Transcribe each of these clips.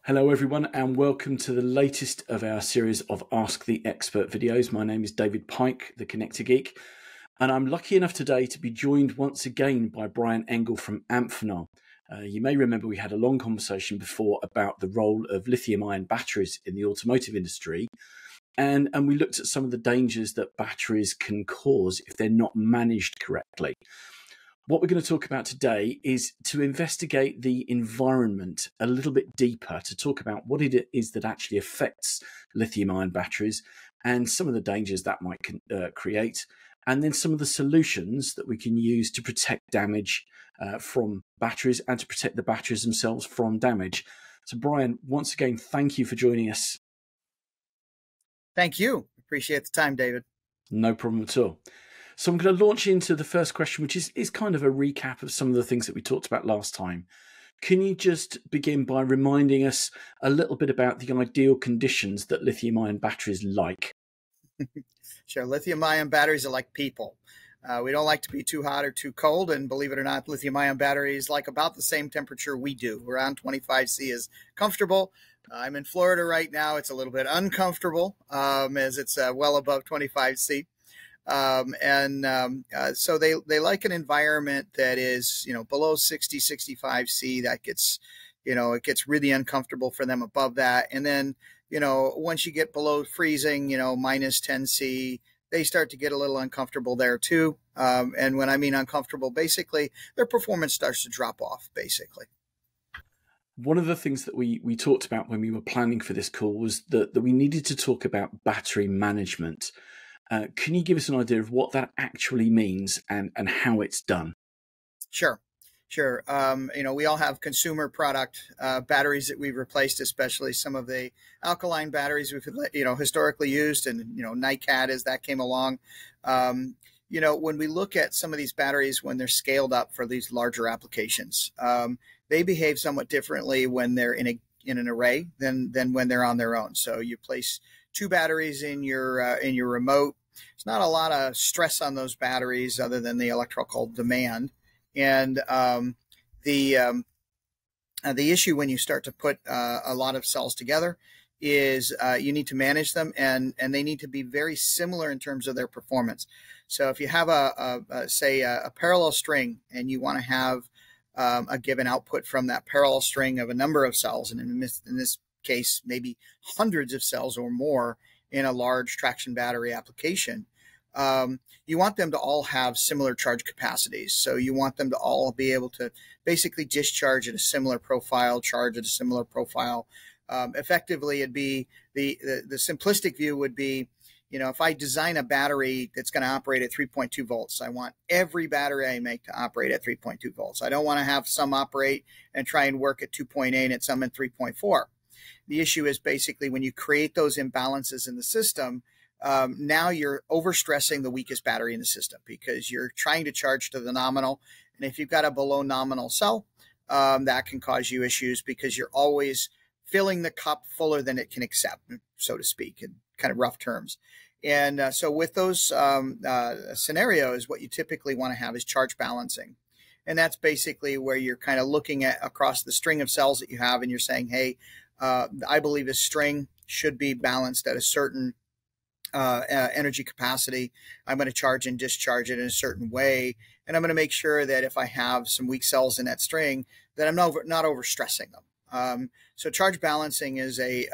Hello everyone and welcome to the latest of our series of Ask the Expert videos. My name is David Pike, the Connector Geek, and I'm lucky enough today to be joined once again by Brian Engle from Amphenol. You may remember we had a long conversation before about the role of lithium-ion batteries in the automotive industry, and we looked at some of the dangers that batteries can cause if they're not managed correctly. What we're going to talk about today is to investigate the environment a little bit deeper, to talk about what it is that actually affects lithium-ion batteries and some of the dangers that might create, and then some of the solutions that we can use to protect damage from batteries and to protect the batteries themselves from damage. So Brian, once again, thank you for joining us. Thank you. Appreciate the time, David. No problem at all. So I'm going to launch into the first question, which is kind of a recap of some of the things that we talked about last time. Can you just begin by reminding us a little bit about the ideal conditions that lithium-ion batteries like? Sure. Lithium-ion batteries are like people. We don't like to be too hot or too cold. And believe it or not, lithium-ion batteries like about the same temperature we do. Around 25 C is comfortable. I'm in Florida right now. It's a little bit uncomfortable as it's well above 25 C. So they like an environment that is, below 60, 65 C. That gets, it gets really uncomfortable for them above that. And then, once you get below freezing, minus 10 C, they start to get a little uncomfortable there too. And when I mean uncomfortable, basically their performance starts to drop off, basically. One of the things that we talked about when we were planning for this call was that we needed to talk about battery management. Can you give us an idea of what that actually means and how it's done? Sure. We all have consumer product batteries that we've replaced, especially some of the alkaline batteries we've historically used, and NiCad as that came along. When we look at some of these batteries when they're scaled up for these larger applications, they behave somewhat differently when they're in an array than when they're on their own. So you place two batteries in your remote. There's not a lot of stress on those batteries other than the electrical demand. And the issue when you start to put a lot of cells together is you need to manage them, and they need to be very similar in terms of their performance. So if you have a parallel string and you want to have a given output from that parallel string of a number of cells, and in this case, maybe hundreds of cells or more in a large traction battery application, you want them to all have similar charge capacities. So you want them to all be able to basically discharge at a similar profile, charge at a similar profile. Effectively, it'd be the simplistic view would be, if I design a battery that's going to operate at 3.2 volts, I want every battery I make to operate at 3.2 volts. I don't want to have some operate and try and work at 2.8 and some at 3.4. The issue is basically when you create those imbalances in the system, now you're overstressing the weakest battery in the system because you're trying to charge to the nominal. And if you've got a below nominal cell, that can cause you issues because you're always filling the cup fuller than it can accept, so to speak, in kind of rough terms. And so with those scenarios, what you typically want to have is charge balancing. And that's basically where you're kind of looking at across the string of cells that you have and you're saying, hey, I believe a string should be balanced at a certain energy capacity. I'm going to charge and discharge it in a certain way. And I'm going to make sure that if I have some weak cells in that string, that I'm not overstressing them. So charge balancing is a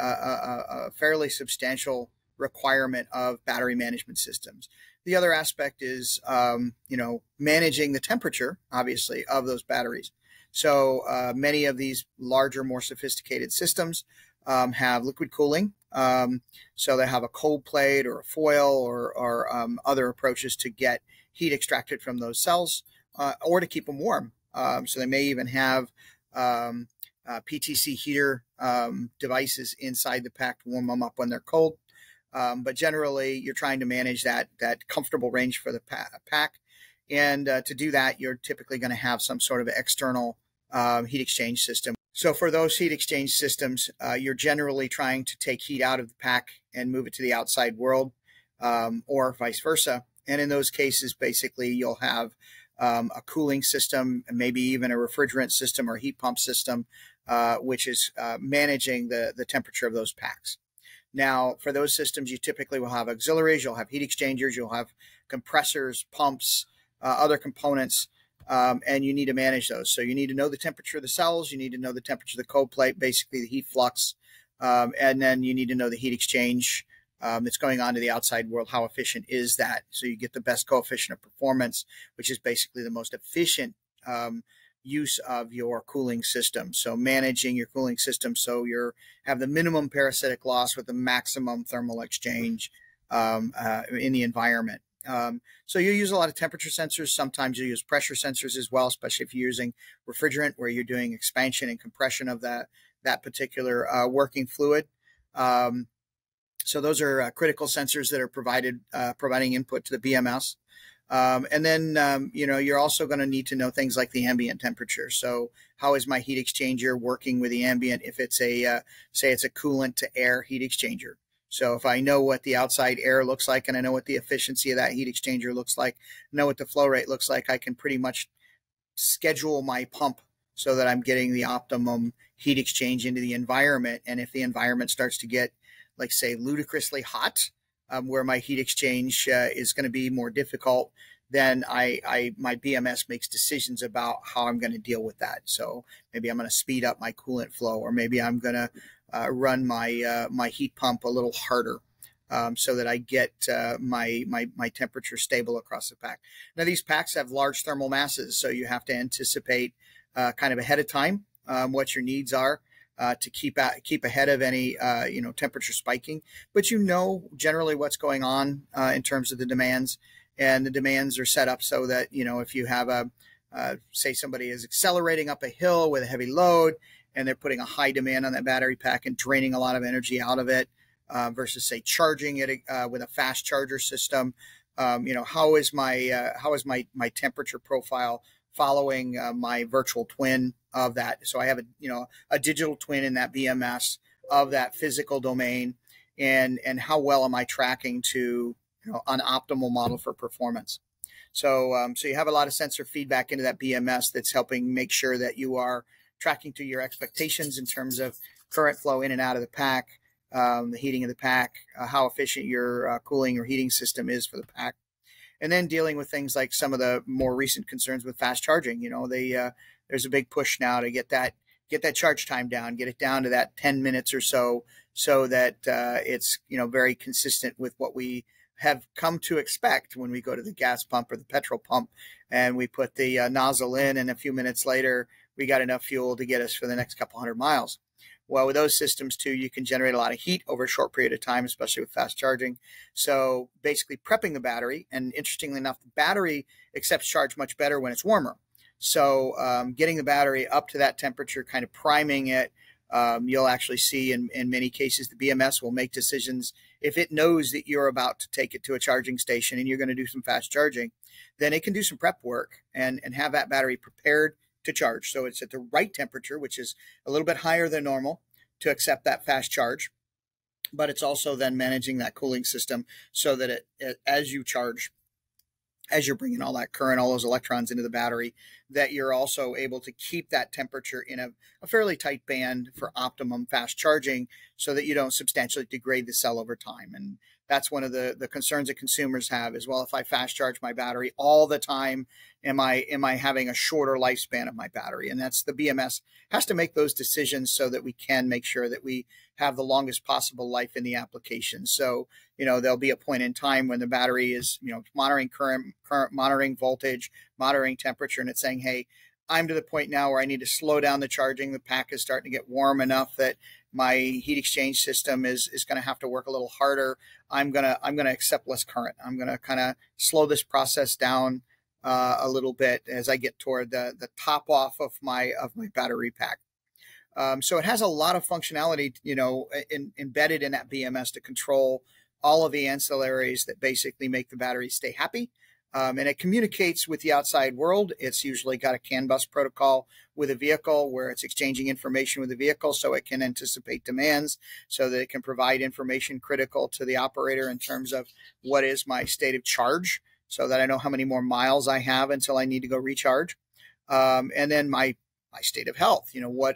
fairly substantial requirement of battery management systems. The other aspect is, managing the temperature, obviously, of those batteries. So many of these larger, more sophisticated systems have liquid cooling. So they have a cold plate or a foil or other approaches to get heat extracted from those cells or to keep them warm. So they may even have PTC heater devices inside the pack to warm them up when they're cold. But generally, you're trying to manage that comfortable range for the pack. And to do that, you're typically going to have some sort of external heat exchange system. So for those heat exchange systems, you're generally trying to take heat out of the pack and move it to the outside world, or vice versa. And in those cases, basically, you'll have a cooling system and maybe even a refrigerant system or heat pump system which is managing the temperature of those packs. Now, for those systems, you typically will have auxiliaries, you'll have heat exchangers, you'll have compressors, pumps, other components, and you need to manage those. So you need to know the temperature of the cells, you need to know the temperature of the cold plate, basically the heat flux, and then you need to know the heat exchange that's going on to the outside world. How efficient is that? So you get the best coefficient of performance, which is basically the most efficient use of your cooling system. So managing your cooling system so you have the minimum parasitic loss with the maximum thermal exchange in the environment. So you use a lot of temperature sensors. Sometimes you use pressure sensors as well, especially if you're using refrigerant where you're doing expansion and compression of that particular working fluid. So those are critical sensors that are providing input to the BMS. And then, you're also going to need to know things like the ambient temperature. So how is my heat exchanger working with the ambient if it's say it's a coolant to air heat exchanger? So if I know what the outside air looks like and I know what the efficiency of that heat exchanger looks like, know what the flow rate looks like, I can pretty much schedule my pump so that I'm getting the optimum heat exchange into the environment. And if the environment starts to get, like, say, ludicrously hot, where my heat exchange is going to be more difficult, then my BMS makes decisions about how I'm going to deal with that. So maybe I'm going to speed up my coolant flow, or maybe I'm going to run my heat pump a little harder so that I get my temperature stable across the pack. Now, these packs have large thermal masses, so you have to anticipate kind of ahead of time what your needs are. To keep ahead of any temperature spiking, but generally what's going on in terms of the demands, and the demands are set up so that if you have say somebody is accelerating up a hill with a heavy load and they're putting a high demand on that battery pack and draining a lot of energy out of it versus say charging it with a fast charger system, how is my temperature profile following my virtual twin of that? So I have a digital twin in that BMS of that physical domain, and how well am I tracking to an optimal model for performance? So you have a lot of sensor feedback into that BMS that's helping make sure that you are tracking to your expectations in terms of current flow in and out of the pack, the heating of the pack, how efficient your cooling or heating system is for the pack. And then dealing with things like some of the more recent concerns with fast charging. There's a big push now to get that charge time down, get it down to that 10 minutes or so that it's very consistent with what we have come to expect when we go to the gas pump or the petrol pump and we put the nozzle in, and a few minutes later we got enough fuel to get us for the next couple hundred miles. Well, with those systems too, you can generate a lot of heat over a short period of time, especially with fast charging. So basically prepping the battery, and interestingly enough, the battery accepts charge much better when it's warmer. So getting the battery up to that temperature, kind of priming it, you'll actually see in many cases the BMS will make decisions. If it knows that you're about to take it to a charging station and you're going to do some fast charging, then it can do some prep work and have that battery prepared to charge. So it's at the right temperature, which is a little bit higher than normal to accept that fast charge. But it's also then managing that cooling system so that as you charge, as you're bringing all that current, all those electrons into the battery, that you're also able to keep that temperature in a fairly tight band for optimum fast charging so that you don't substantially degrade the cell over time. And that's one of the concerns that consumers have as well. If I fast charge my battery all the time, am I having a shorter lifespan of my battery? And that's the BMS has to make those decisions so that we can make sure that we have the longest possible life in the application. So, there'll be a point in time when the battery is, monitoring current, monitoring voltage, monitoring temperature, and it's saying, hey, I'm to the point now where I need to slow down the charging. The pack is starting to get warm enough that my heat exchange system is going to have to work a little harder. I'm going to accept less current. I'm going to kind of slow this process down a little bit as I get toward the top off of my battery pack. So it has a lot of functionality, embedded in that BMS to control all of the ancillaries that basically make the battery stay happy. And it communicates with the outside world. It's usually got a CAN bus protocol with a vehicle where it's exchanging information with the vehicle so it can anticipate demands, so that it can provide information critical to the operator in terms of what is my state of charge, so that I know how many more miles I have until I need to go recharge. And then my my state of health.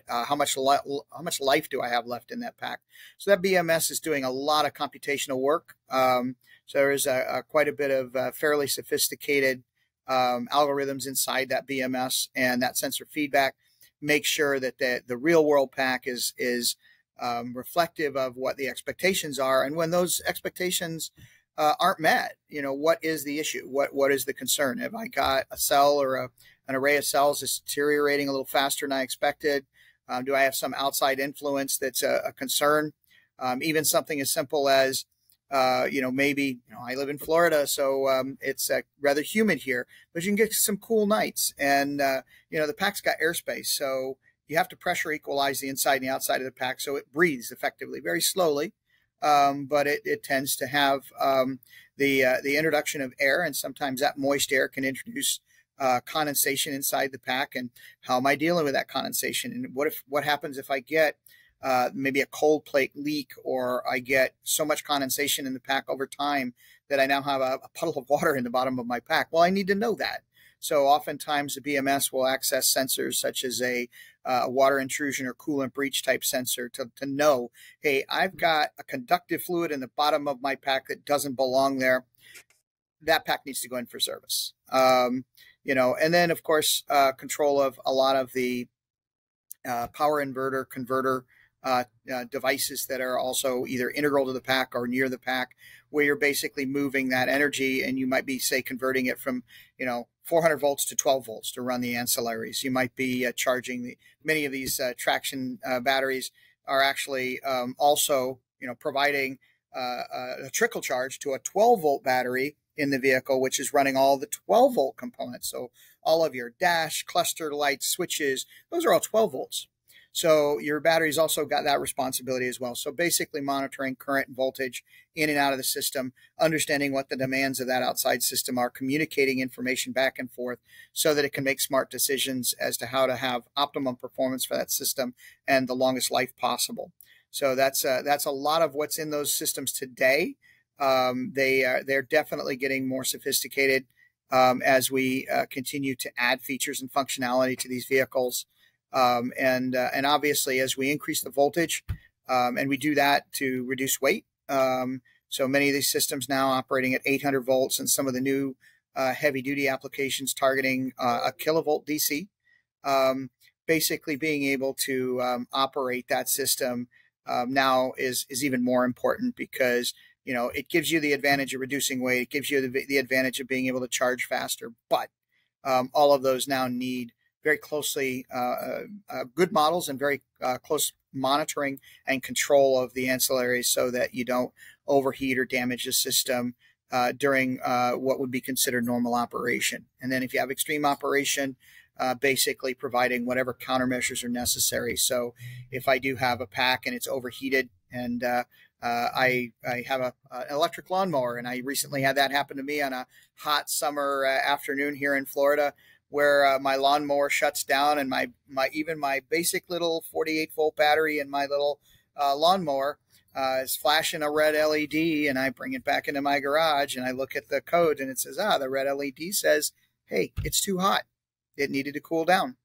How much life do I have left in that pack? So that BMS is doing a lot of computational work. So there is quite a bit of fairly sophisticated algorithms inside that BMS, and that sensor feedback makes sure that the real world pack is reflective of what the expectations are. And when those expectations aren't met, what is the issue? What is the concern? Have I got a cell or an array of cells that's deteriorating a little faster than I expected? Do I have some outside influence that's a concern? Even something as simple as, maybe, I live in Florida, so it's rather humid here, but you can get some cool nights. And, the pack's got airspace, so you have to pressure equalize the inside and the outside of the pack so it breathes effectively, very slowly. But it tends to have the introduction of air, and sometimes that moist air can introduce condensation inside the pack. And how am I dealing with that condensation? And what happens if I get maybe a cold plate leak, or I get so much condensation in the pack over time that I now have a puddle of water in the bottom of my pack? Well, I need to know that. So oftentimes the BMS will access sensors such as a water intrusion or coolant breach type sensor to know, hey, I've got a conductive fluid in the bottom of my pack that doesn't belong there. That pack needs to go in for service. And then of course, control of a lot of the power inverter, converter devices that are also either integral to the pack or near the pack, where you're basically moving that energy, and you might be, say, converting it from 400 volts to 12 volts to run the ancillaries. You might be charging many of these traction batteries are actually also providing a trickle charge to a 12 volt battery in the vehicle, which is running all the 12 volt components. So all of your dash, cluster lights, switches, those are all 12 volts. So your battery's also got that responsibility as well. So basically monitoring current and voltage in and out of the system, understanding what the demands of that outside system are, communicating information back and forth so that it can make smart decisions as to how to have optimum performance for that system and the longest life possible. So that's a lot of what's in those systems today. They're definitely getting more sophisticated as we continue to add features and functionality to these vehicles. And obviously, as we increase the voltage, and we do that to reduce weight. So many of these systems now operating at 800 volts, and some of the new heavy duty applications targeting a kilovolt DC. Basically being able to operate that system now is even more important, because it gives you the advantage of reducing weight. It gives you the advantage of being able to charge faster. But all of those now need very closely good models and very close monitoring and control of the ancillaries, so that you don't overheat or damage the system during what would be considered normal operation. And then if you have extreme operation, basically providing whatever countermeasures are necessary. So if I do have a pack and it's overheated, and I have an electric lawnmower, and I recently had that happen to me on a hot summer afternoon here in Florida, where my lawnmower shuts down, and my basic little 48 volt battery in my little lawnmower is flashing a red LED, and I bring it back into my garage, and I look at the code, and it says, the red LED says, hey, it's too hot. It needed to cool down.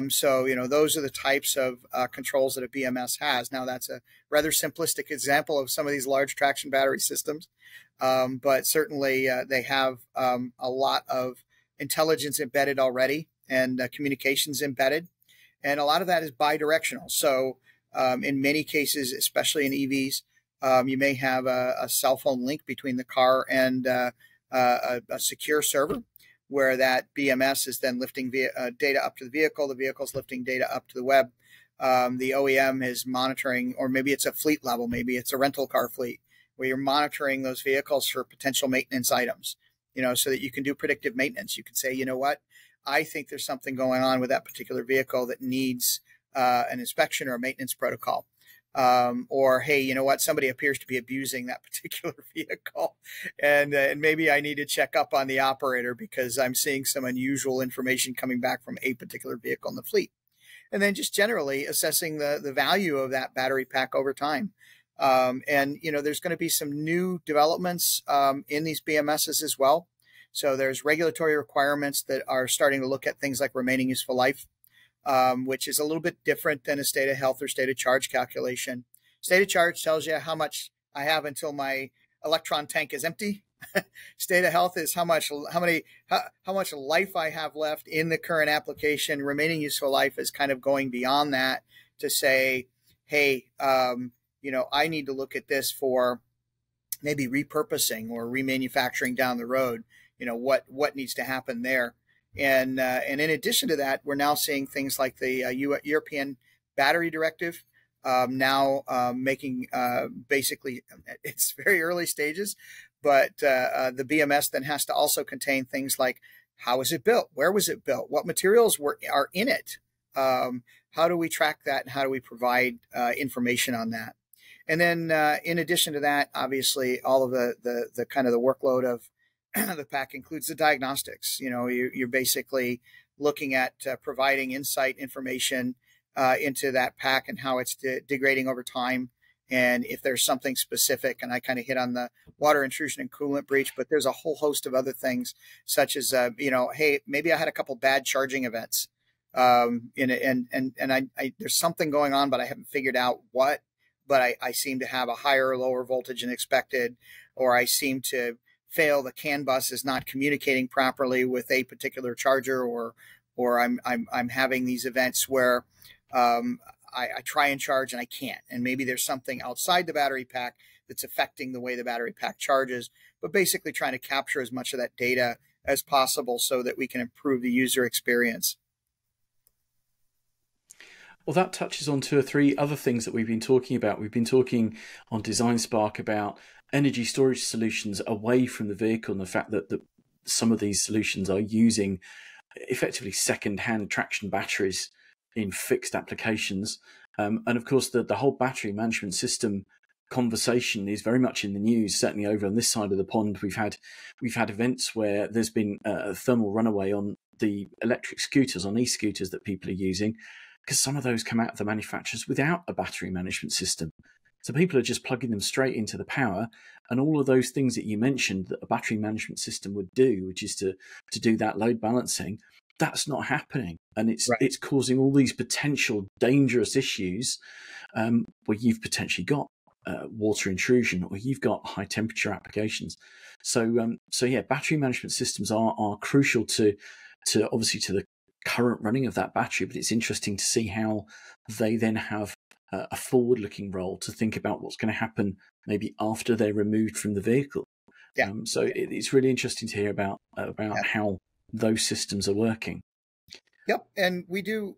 So, those are the types of controls that a BMS has. Now, that's a rather simplistic example of some of these large traction battery systems, but certainly they have a lot of intelligence embedded already, and communications embedded. And a lot of that is bidirectional. So in many cases, especially in EVs, you may have a cell phone link between the car and a secure server, where that BMS is then lifting data up to the vehicle. The vehicle's lifting data up to the web. The OEM is monitoring, or maybe it's a fleet level, maybe it's a rental car fleet, where you're monitoring those vehicles for potential maintenance items, so that you can do predictive maintenance. You can say, what, I think there's something going on with that particular vehicle that needs an inspection or a maintenance protocol. Or, hey, what, somebody appears to be abusing that particular vehicle, and maybe I need to check up on the operator because I'm seeing some unusual information coming back from a particular vehicle in the fleet. And then just generally assessing the value of that battery pack over time. And there's going to be some new developments in these BMSs as well. So there's regulatory requirements that are starting to look at things like remaining useful life. which is a little bit different than a state of health or state of charge calculation. State of charge tells you how much I have until my electron tank is empty. State of health is how much life I have left in the current application. Remaining useful life is kind of going beyond that to say, hey, I need to look at this for maybe repurposing or remanufacturing down the road. What needs to happen there. And in addition to that, we're now seeing things like the European Battery Directive now making basically, it's very early stages, but the BMS then has to also contain things like how was it built? Where was it built? What materials are in it? How do we track that? And how do we provide information on that? And then in addition to that, obviously, all of the kind of the workload of the pack includes the diagnostics. You're basically looking at providing insight information into that pack and how it's degrading over time. And if there's something specific, and I kind of hit on the water intrusion and coolant breach, but there's a whole host of other things such as, hey, maybe I had a couple bad charging events. There's something going on, but I haven't figured out what, but I seem to have a higher or lower voltage than expected, or I seem to fail. The CAN bus is not communicating properly with a particular charger, or I'm having these events where I try and charge and I can't. And maybe there's something outside the battery pack that's affecting the way the battery pack charges, but basically trying to capture as much of that data as possible so that we can improve the user experience. Well, that touches on 2 or 3 other things that we've been talking about. We've been talking on Design Spark about energy storage solutions away from the vehicle, and the fact that some of these solutions are using effectively second-hand traction batteries in fixed applications. And of course, the whole battery management system conversation is very much in the news. Certainly over on this side of the pond, we've had events where there's been a thermal runaway on the electric scooters, on e-scooters that people are using, because some of those come out of the manufacturers without a battery management system. So people are just plugging them straight into the power, and all of those things that you mentioned that a battery management system would do, which is to do that load balancing, that's not happening. And it's causing all these potential dangerous issues where you've potentially got water intrusion, or you've got high temperature applications. So yeah, battery management systems are crucial to obviously to the current running of that battery, but it's interesting to see how they then have a forward-looking role to think about what's going to happen maybe after they're removed from the vehicle. Yeah. It's really interesting to hear about how those systems are working. Yep, and we do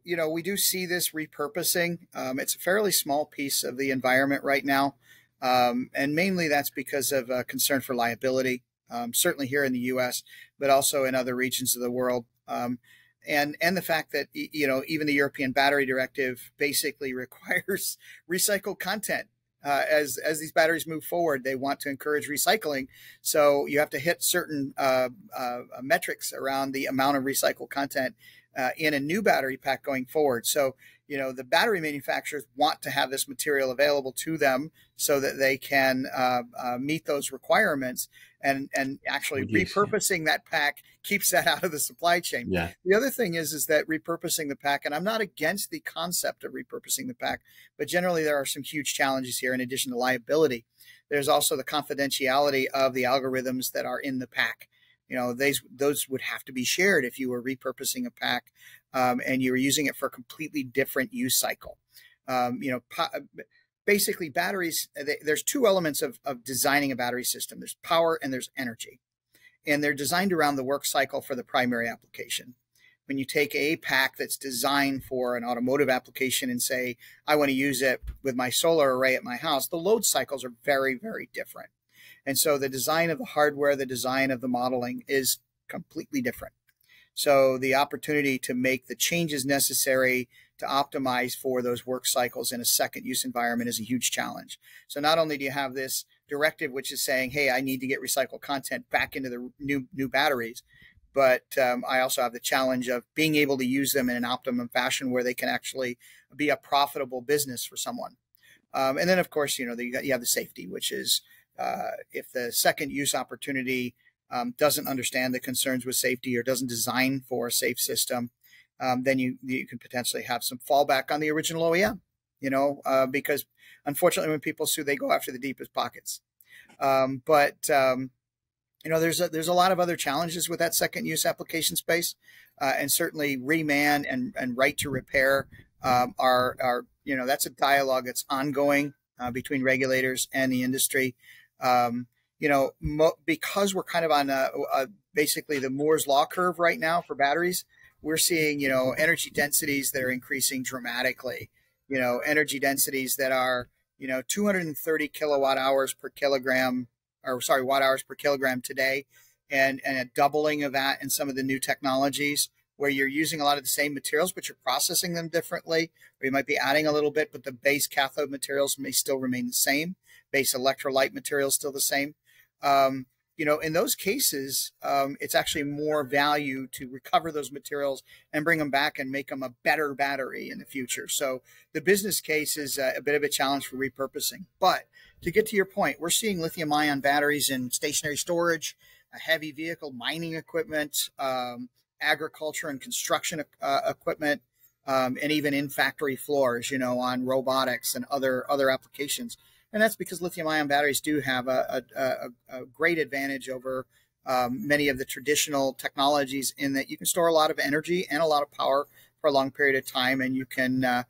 see this repurposing. It's a fairly small piece of the environment right now, and mainly that's because of concern for liability. Certainly here in the U.S., but also in other regions of the world. And the fact that, even the European Battery Directive basically requires recycled content. As these batteries move forward, they want to encourage recycling. So you have to hit certain metrics around the amount of recycled content in a new battery pack going forward. So, the battery manufacturers want to have this material available to them so that they can meet those requirements. And actually repurposing that pack keeps that out of the supply chain. Yeah. The other thing is that repurposing the pack, and I'm not against the concept of repurposing the pack, but generally there are some huge challenges here in addition to liability. There's also the confidentiality of the algorithms that are in the pack. Those would have to be shared if you were repurposing a pack and you were using it for a completely different use cycle. Basically, batteries, there's 2 elements of designing a battery system. There's power and there's energy. And they're designed around the work cycle for the primary application. When you take a pack that's designed for an automotive application and say, I want to use it with my solar array at my house, the load cycles are very, very different. And so the design of the hardware, the design of the modeling is completely different. So the opportunity to make the changes necessary to optimize for those work cycles in a second use environment is a huge challenge. So not only do you have this directive, which is saying, hey, I need to get recycled content back into the new batteries, but I also have the challenge of being able to use them in an optimum fashion where they can actually be a profitable business for someone. And then, of course, you have the safety, which is if the second use opportunity doesn't understand the concerns with safety or doesn't design for a safe system, then you could potentially have some fallback on the original OEM, because unfortunately when people sue, they go after the deepest pockets. There's a lot of other challenges with that second use application space, and certainly reman and right to repair are that's a dialogue that's ongoing between regulators and the industry. Because we're kind of on basically the Moore's law curve right now for batteries, we're seeing energy densities that are increasing dramatically. Energy densities that are 230 kilowatt hours per kilogram, or sorry, watt hours per kilogram today, and a doubling of that in some of the new technologies where you're using a lot of the same materials, but you're processing them differently, or you might be adding a little bit, but the base cathode materials may still remain the same, base electrolyte materials still the same. In those cases, it's actually more value to recover those materials and bring them back and make them a better battery in the future. So the business case is a bit of a challenge for repurposing. But to get to your point, we're seeing lithium ion batteries in stationary storage, heavy vehicle mining equipment, agriculture and construction equipment, and even in factory floors, on robotics and other applications. And that's because lithium ion batteries do have a great advantage over many of the traditional technologies in that you can store a lot of energy and a lot of power for a long period of time, and you can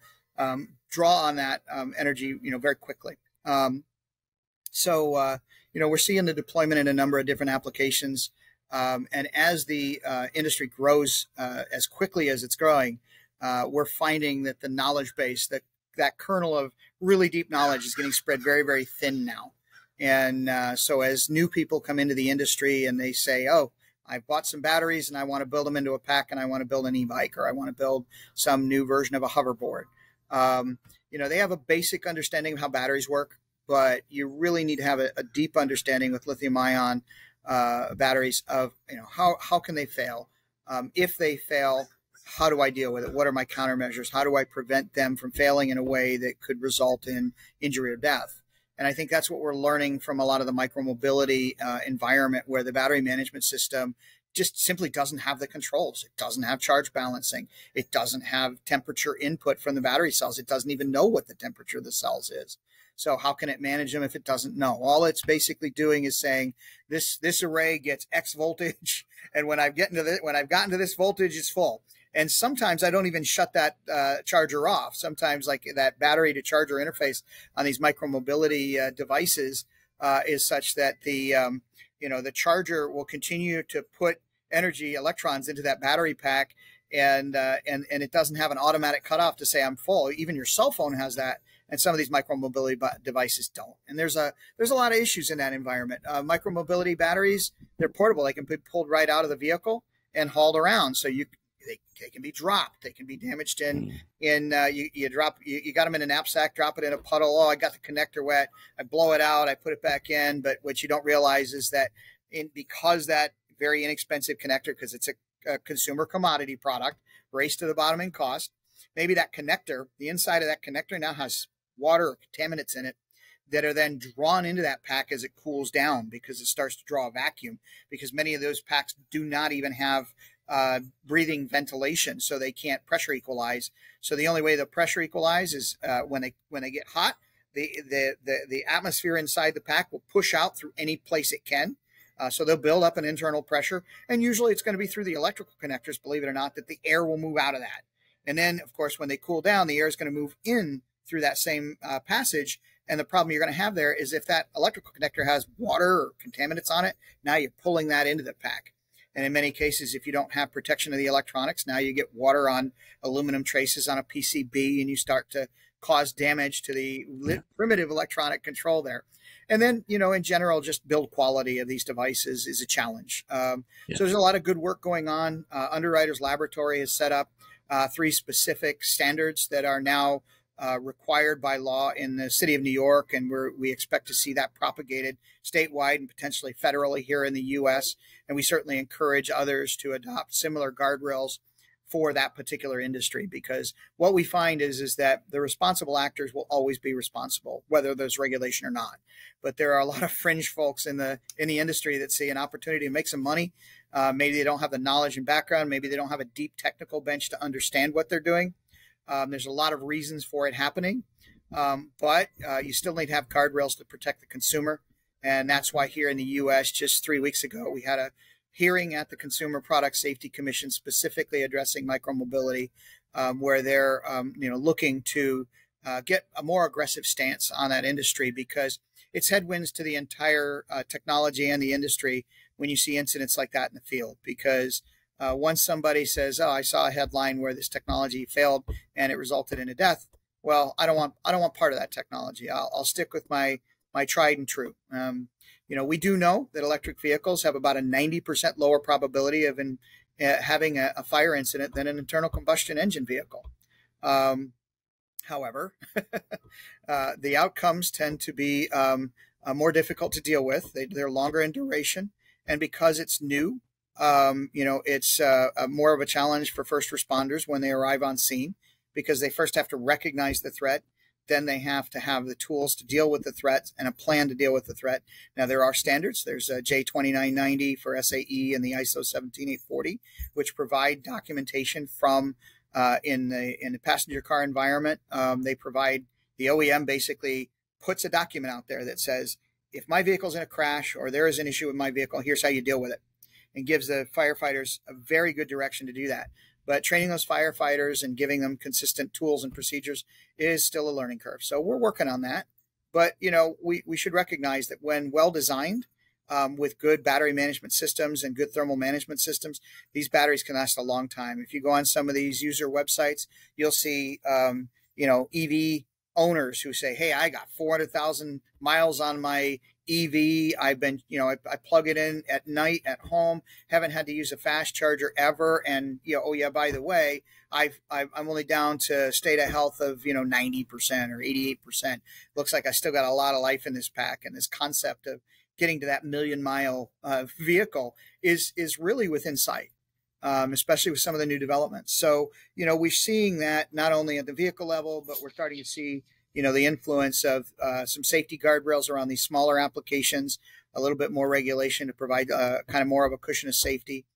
draw on that energy, very quickly. We're seeing the deployment in a number of different applications. And as the industry grows as quickly as it's growing, we're finding that the knowledge base, that kernel of really deep knowledge is getting spread very, very thin now. And so as new people come into the industry and they say, oh, I've bought some batteries and I want to build them into a pack and I want to build an e-bike, or I want to build some new version of a hoverboard. They have a basic understanding of how batteries work, but you really need to have a deep understanding with lithium ion batteries of, how can they fail? If they fail, how do I deal with it? What are my countermeasures? How do I prevent them from failing in a way that could result in injury or death? And I think that's what we're learning from a lot of the micromobility environment, where the battery management system just simply doesn't have the controls. It doesn't have charge balancing. It doesn't have temperature input from the battery cells. It doesn't even know what the temperature of the cells is. So how can it manage them if it doesn't know? All it's basically doing is saying this array gets X voltage, and when I've gotten to this voltage, it's full. And sometimes I don't even shut that charger off. Sometimes, like, that battery to charger interface on these micromobility devices is such that the charger will continue to put energy electrons into that battery pack, and it doesn't have an automatic cutoff to say I'm full. Even your cell phone has that, and some of these micromobility devices don't. And there's a lot of issues in that environment. Micromobility batteries, they're portable. They can be pulled right out of the vehicle and hauled around. So they can be dropped. They can be damaged you got them in a knapsack, drop it in a puddle. Oh, I got the connector wet. I blow it out. I put it back in. But what you don't realize is that because that very inexpensive connector, because it's a consumer commodity product, race to the bottom in cost, maybe that connector, the inside of that connector now has water or contaminants in it that are then drawn into that pack as it cools down, because it starts to draw a vacuum, because many of those packs do not even have breathing ventilation, so they can't pressure equalize. So the only way they'll pressure equalize is when they get hot, the atmosphere inside the pack will push out through any place it can. So they'll build up an internal pressure, and usually it's going to be through the electrical connectors, believe it or not, that the air will move out of that. And then, of course, when they cool down, the air is going to move in through that same passage. And the problem you're going to have there is if that electrical connector has water or contaminants on it, now you're pulling that into the pack. And in many cases, if you don't have protection of the electronics, now you get water on aluminum traces on a PCB, and you start to cause damage to the primitive electronic control there. And then, in general, just build quality of these devices is a challenge. So there's a lot of good work going on. Underwriters Laboratory has set up 3 specific standards that are now required by law in the city of New York, and we expect to see that propagated statewide and potentially federally here in the U.S. And we certainly encourage others to adopt similar guardrails for that particular industry, because what we find is that the responsible actors will always be responsible, whether there's regulation or not. But there are a lot of fringe folks in the industry that see an opportunity to make some money. Maybe they don't have the knowledge and background. Maybe they don't have a deep technical bench to understand what they're doing. There's a lot of reasons for it happening, but you still need to have guardrails to protect the consumer. And that's why here in the U.S., just 3 weeks ago, we had a hearing at the Consumer Product Safety Commission specifically addressing micromobility, where they're looking to get a more aggressive stance on that industry, because it's headwinds to the entire technology and the industry when you see incidents like that in the field. Because once somebody says, "Oh, I saw a headline where this technology failed and it resulted in a death," well, I don't want part of that technology. I'll stick with my tried and true. We do know that electric vehicles have about a 90% lower probability of having a fire incident than an internal combustion engine vehicle. However, the outcomes tend to be more difficult to deal with. They're longer in duration, and because it's new, it's more of a challenge for first responders when they arrive on scene, because they first have to recognize the threat. Then they have to have the tools to deal with the threat and a plan to deal with the threat. Now, there are standards. There's a J2990 for SAE and the ISO 17840, which provide documentation from in the passenger car environment. They provide, the OEM basically puts a document out there that says, if my vehicle's in a crash or there is an issue with my vehicle, here's how you deal with it, and gives the firefighters a very good direction to do that. But training those firefighters and giving them consistent tools and procedures is still a learning curve. So we're working on that. But, we should recognize that when well designed, with good battery management systems and good thermal management systems, these batteries can last a long time. If you go on some of these user websites, you'll see, EV owners who say, "Hey, I got 400,000 miles on my EV. I've been, I plug it in at night at home, haven't had to use a fast charger ever. And, oh yeah, by the way, I'm only down to state of health of, 90% or 88%. Looks like I still got a lot of life in this pack." And this concept of getting to that 1,000,000-mile vehicle is really within sight, especially with some of the new developments. So, we're seeing that not only at the vehicle level, but we're starting to see the influence of some safety guardrails around these smaller applications, a little bit more regulation to provide kind of more of a cushion of safety.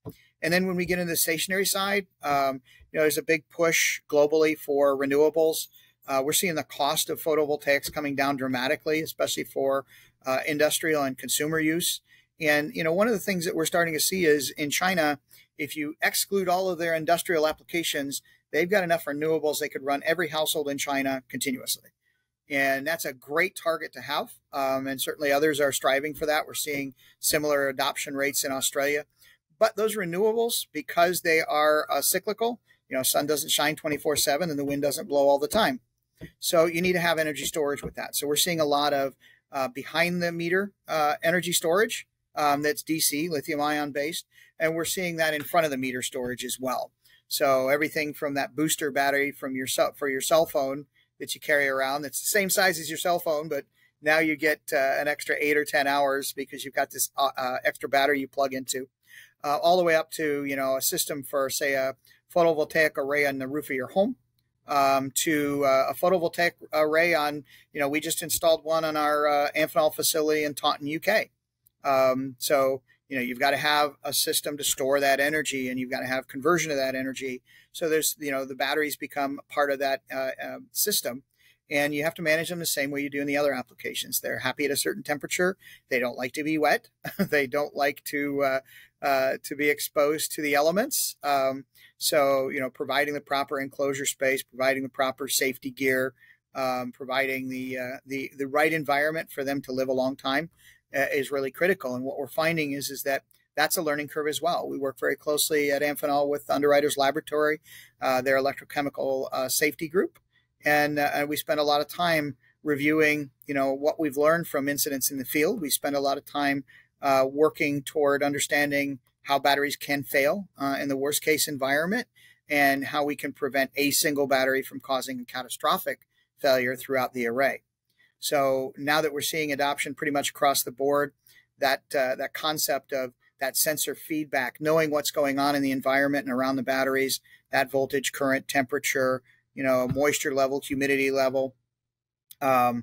And then when we get into the stationary side, there's a big push globally for renewables. We're seeing the cost of photovoltaics coming down dramatically, especially for industrial and consumer use. And, one of the things that we're starting to see is in China, if you exclude all of their industrial applications, they've got enough renewables they could run every household in China continuously. And that's a great target to have. And certainly others are striving for that. We're seeing similar adoption rates in Australia. But those renewables, because they are cyclical, sun doesn't shine 24/7 and the wind doesn't blow all the time. So you need to have energy storage with that. So we're seeing a lot of behind the meter energy storage that's DC, lithium ion based. And we're seeing that in front of the meter storage as well. So everything from that booster battery for your cell phone that you carry around, that's the same size as your cell phone, but now you get an extra 8 or 10 hours because you've got this extra battery you plug into, all the way up to, a system for, say, a photovoltaic array on the roof of your home, to a photovoltaic array on, we just installed one on our Amphenol facility in Taunton, UK. So, you've got to have a system to store that energy, and you've got to have conversion of that energy. So there's, the batteries become part of that system, and you have to manage them the same way you do in the other applications. They're happy at a certain temperature. They don't like to be wet. They don't like to be exposed to the elements. So, providing the proper enclosure space, providing the proper safety gear, providing the right environment for them to live a long time is really critical. And what we're finding is that that's a learning curve as well. We work very closely at Amphenol with Underwriters Laboratory, their electrochemical safety group. And we spend a lot of time reviewing, what we've learned from incidents in the field. We spend a lot of time working toward understanding how batteries can fail in the worst case environment, and how we can prevent a single battery from causing a catastrophic failure throughout the array. So now that we're seeing adoption pretty much across the board, that concept of that sensor feedback, knowing what's going on in the environment and around the batteries, that voltage, current, temperature, moisture level, humidity level. How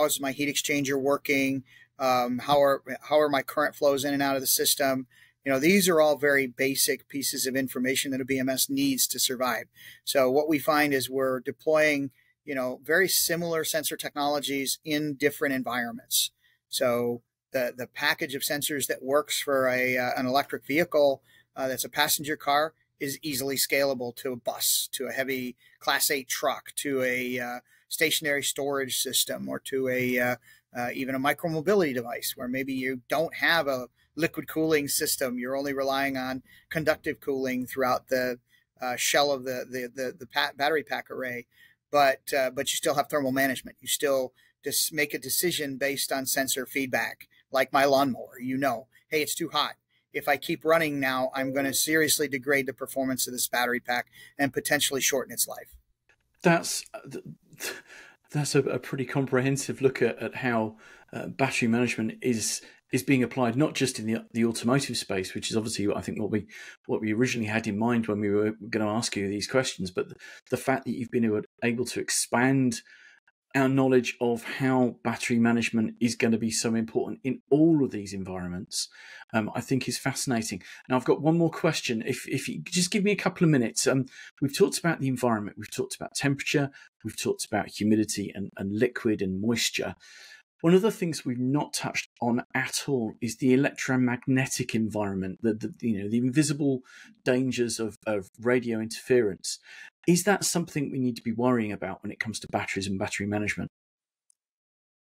is my heat exchanger working? How are my current flows in and out of the system? These are all very basic pieces of information that a BMS needs to survive. So what we find is we're deploying, very similar sensor technologies in different environments. So the package of sensors that works for an electric vehicle that's a passenger car is easily scalable to a bus, to a heavy Class 8 truck, to a stationary storage system, or to even a micromobility device where maybe you don't have a liquid cooling system. You're only relying on conductive cooling throughout the shell of the battery pack array, but you still have thermal management. You still just make a decision based on sensor feedback, like my lawnmower. Hey, it's too hot. If I keep running now, I'm going to seriously degrade the performance of this battery pack and potentially shorten its life. That's a pretty comprehensive look at how battery management is being applied, not just in the automotive space, which is obviously I think what we originally had in mind when we were going to ask you these questions, but the fact that you've been able to expand our knowledge of how battery management is going to be so important in all of these environments, I think is fascinating. Now, I've got one more question. If you just give me a couple of minutes. We've talked about the environment. We've talked about temperature. We've talked about humidity and liquid and moisture. One of the things we've not touched on at all is the electromagnetic environment, the invisible dangers of radio interference. Is that something we need to be worrying about when it comes to batteries and battery management?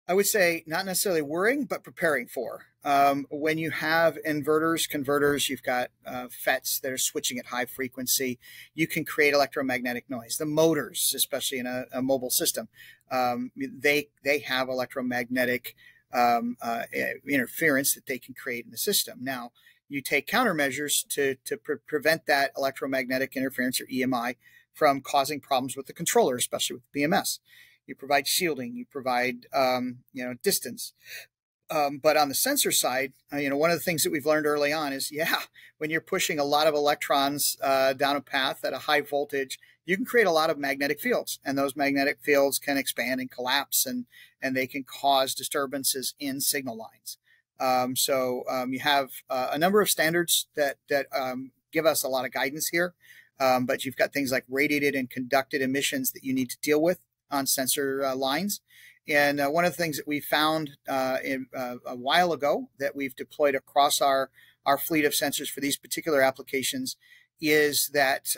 I would say not necessarily worrying, but preparing for. When you have inverters, converters, you've got FETs that are switching at high frequency, you can create electromagnetic noise. The motors, especially in a mobile system, they have electromagnetic interference that they can create in the system. Now, you take countermeasures to prevent that electromagnetic interference, or EMI, from causing problems with the controller, especially with BMS. You provide shielding, you provide distance. But on the sensor side, one of the things that we've learned early on is, when you're pushing a lot of electrons down a path at a high voltage, you can create a lot of magnetic fields, and those magnetic fields can expand and collapse, and they can cause disturbances in signal lines. You have a number of standards that give us a lot of guidance here, but you've got things like radiated and conducted emissions that you need to deal with on sensor lines. And one of the things that we found a while ago that we've deployed across our fleet of sensors for these particular applications is that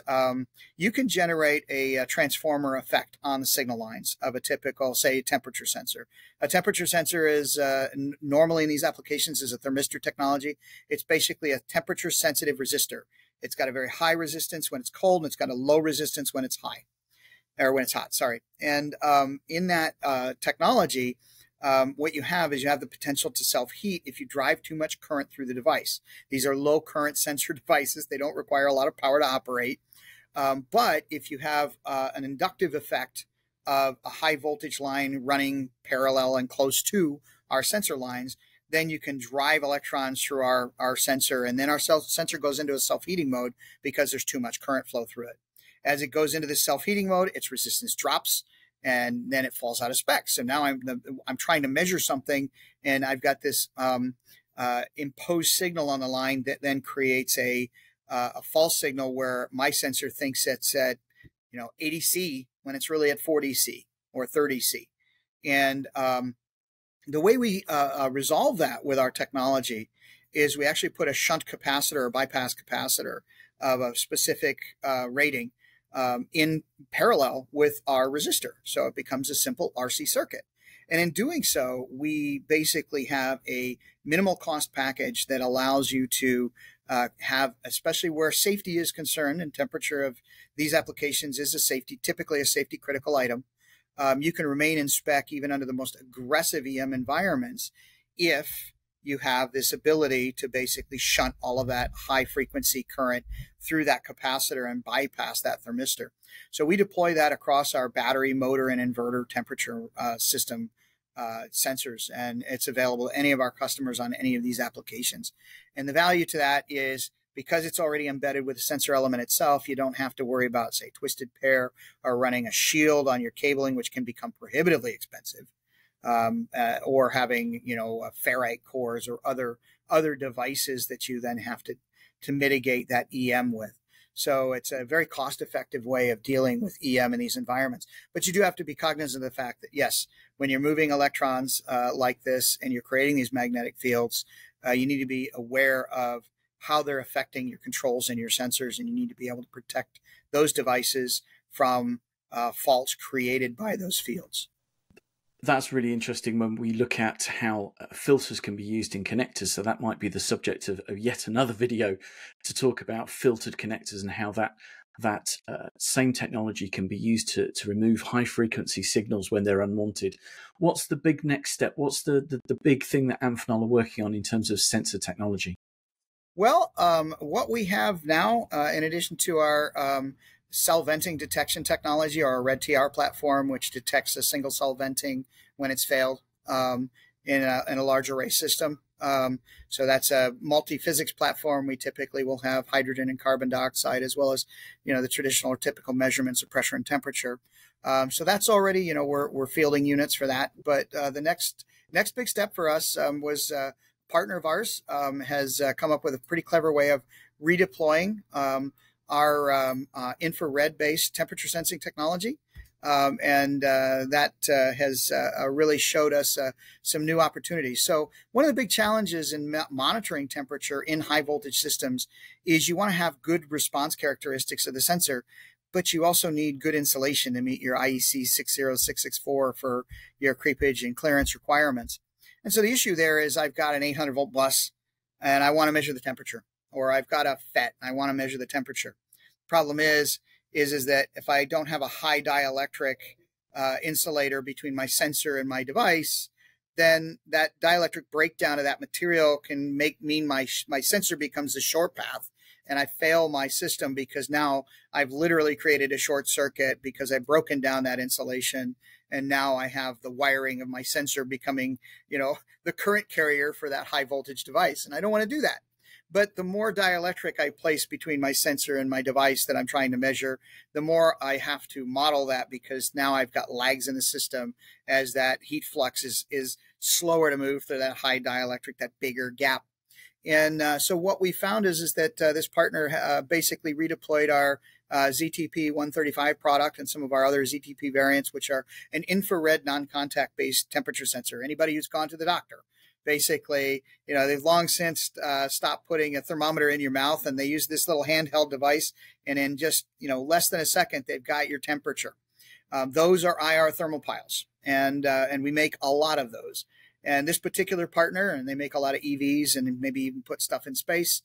you can generate a transformer effect on the signal lines of a typical, say, temperature sensor. A temperature sensor is normally in these applications is a thermistor technology. It's basically a temperature sensitive resistor. It's got a very high resistance when it's cold, and it's got a low resistance when it's high. Or when it's hot, sorry. And in that technology, what you have is you have the potential to self-heat if you drive too much current through the device. These are low current sensor devices. They don't require a lot of power to operate. But if you have an inductive effect of a high voltage line running parallel and close to our sensor lines, then you can drive electrons through our sensor, and then our sensor goes into a self-heating mode because there's too much current flow through it. As it goes into the self-heating mode, its resistance drops, and then it falls out of spec. So now I'm trying to measure something, and I've got this imposed signal on the line that then creates a false signal where my sensor thinks it's at 80 C when it's really at 40 C or 30 C. And the way we resolve that with our technology is we actually put a shunt capacitor or bypass capacitor of a specific rating in parallel with our resistor. So it becomes a simple RC circuit. And in doing so, we basically have a minimal cost package that allows you to have, especially where safety is concerned, and temperature of these applications is typically a safety critical item. You can remain in spec even under the most aggressive EM environments if you have this ability to basically shunt all of that high frequency current through that capacitor and bypass that thermistor. So we deploy that across our battery, motor, and inverter temperature system sensors, and it's available to any of our customers on any of these applications. And the value to that is because it's already embedded with the sensor element itself, you don't have to worry about, say, twisted pair or running a shield on your cabling, which can become prohibitively expensive, or having, ferrite cores or other devices that you then have to mitigate that EM with. So it's a very cost-effective way of dealing with EM in these environments. But you do have to be cognizant of the fact that, yes, when you're moving electrons like this and you're creating these magnetic fields, you need to be aware of how they're affecting your controls and your sensors, and you need to be able to protect those devices from faults created by those fields. That's really interesting when we look at how filters can be used in connectors. So that might be the subject of yet another video to talk about filtered connectors and how that same technology can be used to remove high frequency signals when they're unwanted. What's the big next step? What's the big thing that Amphenol are working on in terms of sensor technology? Well, what we have now, in addition to our cell venting detection technology, or our Red TR platform, which detects a single cell venting when it's failed in a large array system. So that's a multi-physics platform. We typically will have hydrogen and carbon dioxide, as well as, the traditional or typical measurements of pressure and temperature. So that's already, we're fielding units for that. But the next big step for us was a partner of ours has come up with a pretty clever way of redeploying our infrared-based temperature sensing technology. And that has really showed us some new opportunities. So one of the big challenges in monitoring temperature in high voltage systems is you want to have good response characteristics of the sensor, but you also need good insulation to meet your IEC 60664 for your creepage and clearance requirements. And so the issue there is I've got an 800 volt bus and I want to measure the temperature, or I've got a FET and I want to measure the temperature. Problem is that if I don't have a high dielectric insulator between my sensor and my device, then that dielectric breakdown of that material can mean my sensor becomes a short path, and I fail my system because now I've literally created a short circuit because I've broken down that insulation, and now I have the wiring of my sensor becoming, the current carrier for that high voltage device, and I don't want to do that. But the more dielectric I place between my sensor and my device that I'm trying to measure, the more I have to model that, because now I've got lags in the system as that heat flux is slower to move through that high dielectric, that bigger gap. And so what we found is that this partner basically redeployed our ZTP 135 product and some of our other ZTP variants, which are an infrared non-contact based temperature sensor. Anybody who's gone to the doctor, basically, they've long since stopped putting a thermometer in your mouth, and they use this little handheld device, and in just less than a second, they've got your temperature. Those are IR thermopiles, and we make a lot of those. And this particular partner, and they make a lot of EVs and maybe even put stuff in space,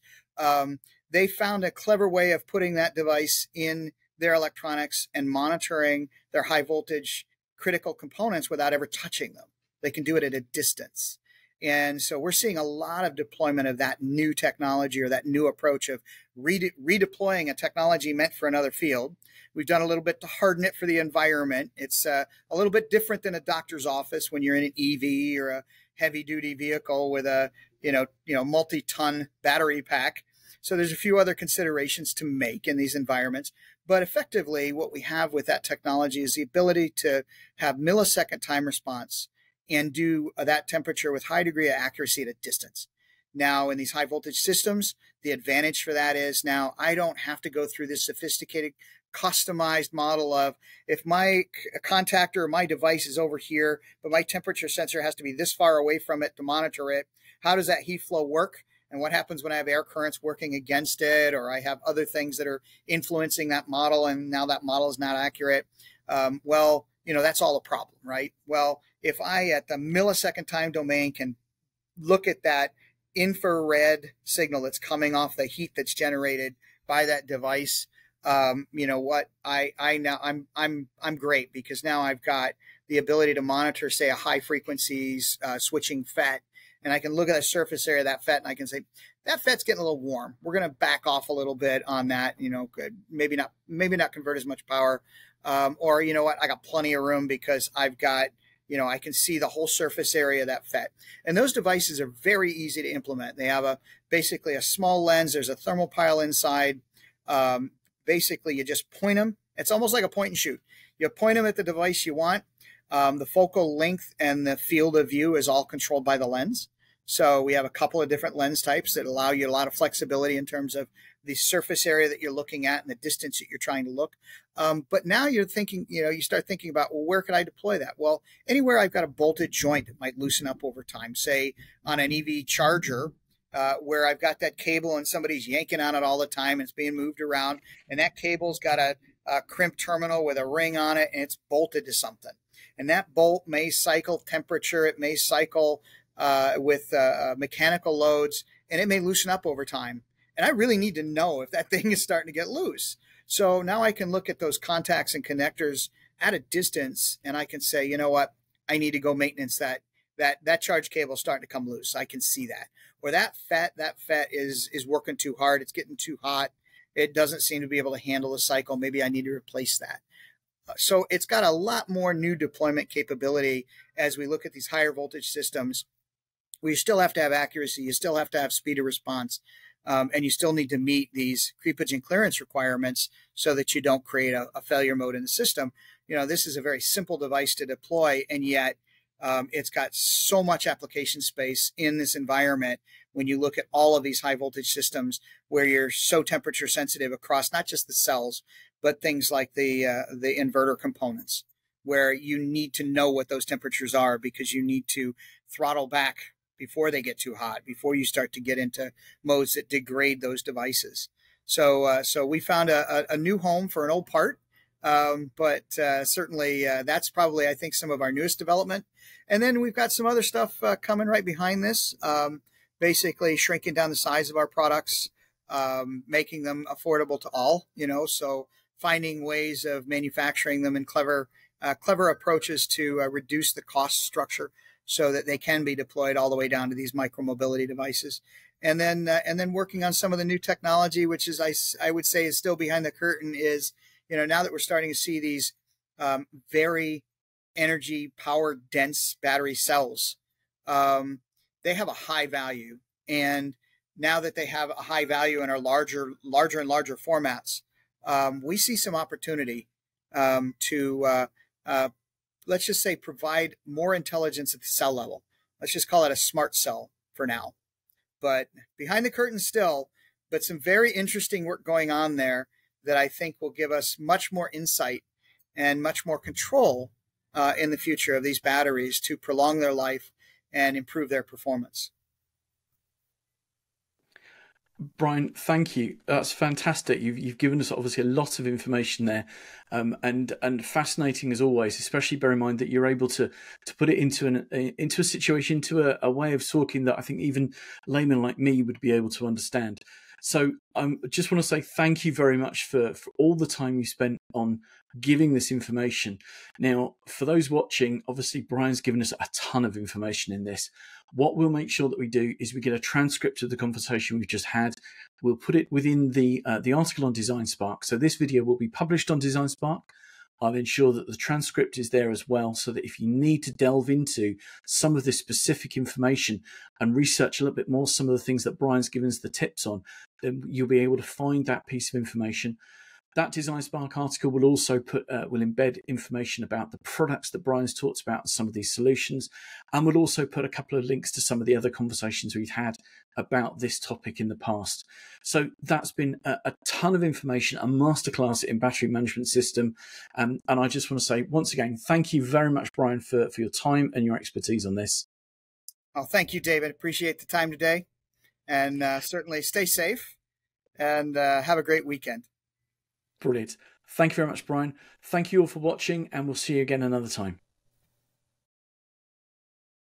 they found a clever way of putting that device in their electronics and monitoring their high voltage critical components without ever touching them. They can do it at a distance. And so we're seeing a lot of deployment of that new technology, or that new approach of redeploying a technology meant for another field. We've done a little bit to harden it for the environment. It's a little bit different than a doctor's office when you're in an EV or a heavy-duty vehicle with a multi-ton battery pack. So there's a few other considerations to make in these environments. But effectively, what we have with that technology is the ability to have millisecond time response and do that temperature with high degree of accuracy at a distance. Now, in these high voltage systems, the advantage for that is now I don't have to go through this sophisticated, customized model of, if my contactor or my device is over here, but my temperature sensor has to be this far away from it to monitor it, how does that heat flow work? And what happens when I have air currents working against it, or I have other things that are influencing that model, and now that model is not accurate? That's all a problem, right? Well, if I, at the millisecond time domain, can look at that infrared signal that's coming off the heat that's generated by that device, I'm great, because now I've got the ability to monitor, say, a high frequencies switching FET, and I can look at the surface area of that FET, and I can say, that FET's getting a little warm. We're going to back off a little bit on that. Maybe not convert as much power. Or I got plenty of room because I've got I can see the whole surface area of that FET. And those devices are very easy to implement. They have basically a small lens. There's a thermopile inside. Basically, you just point them. It's almost like a point and shoot. You point them at the device you want. The focal length and the field of view is all controlled by the lens. So we have a couple of different lens types that allow you a lot of flexibility in terms of the surface area that you're looking at and the distance that you're trying to look. But now you're thinking, you start thinking about, well, where could I deploy that? Well, anywhere I've got a bolted joint that might loosen up over time, say on an EV charger, where I've got that cable and somebody's yanking on it all the time and it's being moved around, and that cable's got a crimp terminal with a ring on it and it's bolted to something. And that bolt may cycle temperature, it may cycle with mechanical loads, and it may loosen up over time. And I really need to know if that thing is starting to get loose. So now I can look at those contacts and connectors at a distance, and I can say, you know what, I need to go maintenance that charge cable is starting to come loose. I can see that. Or that FET is working too hard. It's getting too hot. It doesn't seem to be able to handle the cycle. Maybe I need to replace that. So it's got a lot more new deployment capability as we look at these higher voltage systems. We still have to have accuracy. You still have to have speed of response. And you still need to meet these creepage and clearance requirements so that you don't create a failure mode in the system. This is a very simple device to deploy, and yet it's got so much application space in this environment when you look at all of these high voltage systems where you're so temperature sensitive across not just the cells, but things like the inverter components, where you need to know what those temperatures are because you need to throttle back before they get too hot, before you start to get into modes that degrade those devices. So we found a new home for an old part, but certainly that's probably, I think, some of our newest development. And then we've got some other stuff coming right behind this, basically shrinking down the size of our products, making them affordable to all, so finding ways of manufacturing them in clever approaches to reduce the cost structure so that they can be deployed all the way down to these micromobility devices. And then working on some of the new technology, which is, I would say is still behind the curtain, is, now that we're starting to see these very energy power dense battery cells, they have a high value. And now that they have a high value and are larger and larger formats, we see some opportunity to let's just say provide more intelligence at the cell level. Let's just call it a smart cell for now. But behind the curtain still, but some very interesting work going on there that I think will give us much more insight and much more control in the future of these batteries to prolong their life and improve their performance. Brian, thank you. That's fantastic. You've given us obviously a lot of information there, and fascinating as always. Especially bear in mind that you're able to put it into a situation, into a way of talking that I think even laymen like me would be able to understand. So I just want to say thank you very much for all the time you spent on giving this information. Now, for those watching, obviously Brian's given us a ton of information in this. What we'll make sure that we do is we get a transcript of the conversation we've just had. We'll put it within the article on Design Spark. So this video will be published on Design Spark. I'll ensure that the transcript is there as well, so that if you need to delve into some of this specific information and research a little bit more, some of the things that Brian's given us the tips on, then you'll be able to find that piece of information. That Design Spark article will also will embed information about the products that Brian's talked about and some of these solutions, and we'll also put a couple of links to some of the other conversations we've had about this topic in the past. So that's been a ton of information, a masterclass in battery management system, and I just want to say once again, thank you very much, Brian, for your time and your expertise on this. Oh, thank you, David. Appreciate the time today, and certainly stay safe and have a great weekend. Brilliant. Thank you very much, Brian. Thank you all for watching, and we'll see you again another time.